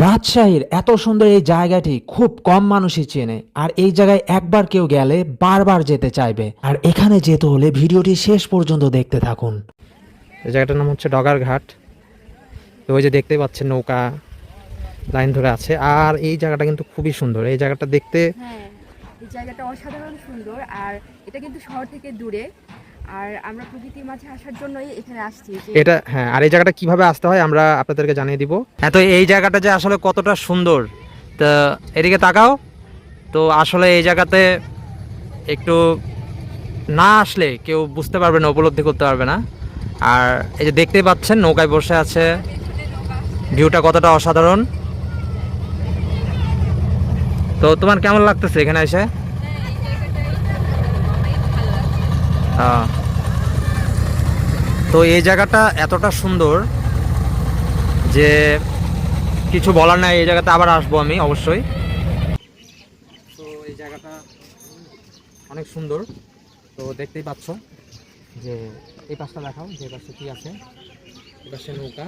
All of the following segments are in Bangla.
রাজশাহীর এত সুন্দর এই জায়গাটি খুব কম মানুষই চেনে, আর এই জায়গায় একবার কেউ গেলে বারবার যেতে চাইবে। আর এখানে যেতে হলে ভিডিওটি শেষ পর্যন্ত দেখতে থাকুন। এই জায়গাটার নাম হচ্ছে ডগার ঘাট। তো ওই যে দেখতেই পাচ্ছেন নৌকা লাইন ধরে আছে, আর এই জায়গাটা কিন্তু খুবই সুন্দর। এই জায়গাটা দেখতে, হ্যাঁ, এই জায়গাটা অসাধারণ সুন্দর। আর এটা কিন্তু শহর থেকে দূরে, আর আমরা প্রকৃতির মাঝে আসার জন্যই এখানে আসছি। এটা হ্যাঁ, আর এই জায়গাটা কিভাবে আসতে হয় আমরা আপনাদেরকে জানিয়ে দিব। হ্যাঁ, তো এই জায়গাটা যে আসলে কতটা সুন্দর, তা এদিকে তাকাও। তো আসলে এই জায়গাতে একটু না আসলে কেউ বুঝতে পারবে না, উপলব্ধি করতে পারবে না। আর এই যে দেখতেই পাচ্ছেন নৌকায় বসে আছে, ভিউটা কতটা অসাধারণ। তো তোমার কেমন লাগতেছে এখানে এসে? তো এই জায়গাটা এতটা সুন্দর যে কিছু বলার নাই। এই জায়গাতে আবার আসবো আমি অবশ্যই। তো এই জায়গাটা অনেক সুন্দর। তো দেখতেই পাচ্ছ যে এই পাশটা দেখাও, যে পাশে কি আছে। এই পাশে নৌকা,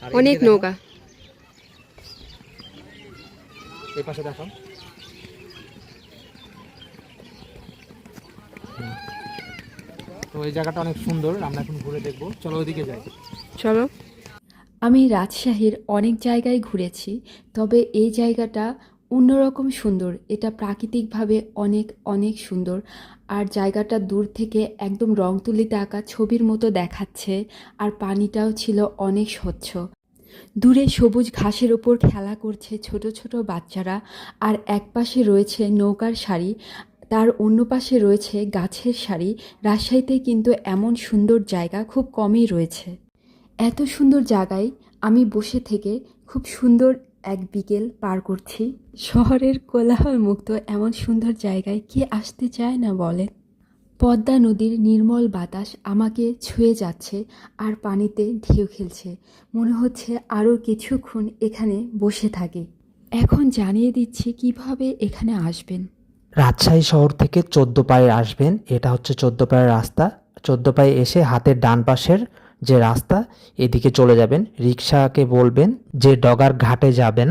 আর অনেক নৌকা। এই পাশে দেখাও। তো এই জায়গাটা অনেক সুন্দর, আমরা এখন ঘুরে দেখবো। চলো ওইদিকে যাই। চলো। আমি রাজশাহীর অনেক জায়গায় ঘুরেছি, তবে এই জায়গাটা অন্যরকম সুন্দর। এটা প্রাকৃতিকভাবে অনেক অনেক সুন্দর। আর জায়গাটা দূর থেকে একদম রং তুলিতে আঁকা ছবির মতো দেখাচ্ছে। আর পানিটাও ছিল অনেক স্বচ্ছ। দূরে সবুজ ঘাসের ওপর খেলা করছে ছোট ছোট বাচ্চারা। আর একপাশে রয়েছে নৌকার সারি, তার অন্য পাশে রয়েছে গাছের সারি। রাজশাহীতে কিন্তু এমন সুন্দর জায়গা খুব কমই রয়েছে। এত সুন্দর জায়গায় আমি বসে থেকে খুব সুন্দর এক বিকেল পার করছি। শহরের কোলাহল মুক্ত এমন সুন্দর জায়গায় কে আসতে চায় না বলেন? পদ্মা নদীর নির্মল বাতাস আমাকে ছুঁয়ে যাচ্ছে, আর পানিতে ঢেউ খেলছে। মনে হচ্ছে আরও কিছুক্ষণ এখানে বসে থাকি। এখন জানিয়ে দিচ্ছি কিভাবে এখানে আসবেন। রাজশাহী শহর থেকে 14 পায়ে আসবেন। এটা হচ্ছে 14 পায়ের রাস্তা। 14 পায়ে এসে হাতের ডান পাশের যে রাস্তা, এদিকে চলে যাবেন। রিক্সাকে বলবেন যে ডগার ঘাটে যাবেন,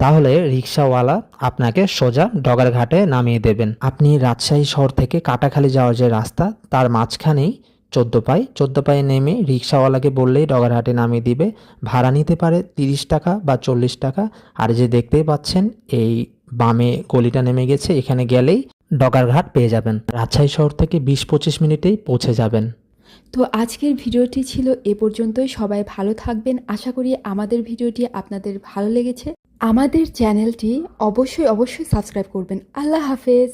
তাহলে রিক্সাওয়ালা আপনাকে সোজা ডগার ঘাটে নামিয়ে দেবেন। আপনি রাজশাহী শহর থেকে কাটাখালী যাওয়ার যে রাস্তা, তার মাঝখানেই 14 পায়ে নেমে রিক্সাওয়ালাকে বললেই ডগার ঘাটে নামিয়ে দিবে। ভাড়া নিতে পারে 30 টাকা বা 40 টাকা। আর যে দেখতেই পাচ্ছেন এই বামে গলিটা নেমে গেছে, এখানে গেলেই ডগার ঘাট পেয়ে যাবেন। রাজশাহী শহর থেকে 20-25 মিনিটেই পৌঁছে যাবেন। তো আজকের ভিডিওটি ছিল এ পর্যন্তই। সবাই ভালো থাকবেন। আশা করি আমাদের ভিডিওটি আপনাদের ভালো লেগেছে। আমাদের চ্যানেলটি অবশ্যই সাবস্ক্রাইব করবেন। আল্লাহ হাফেজ।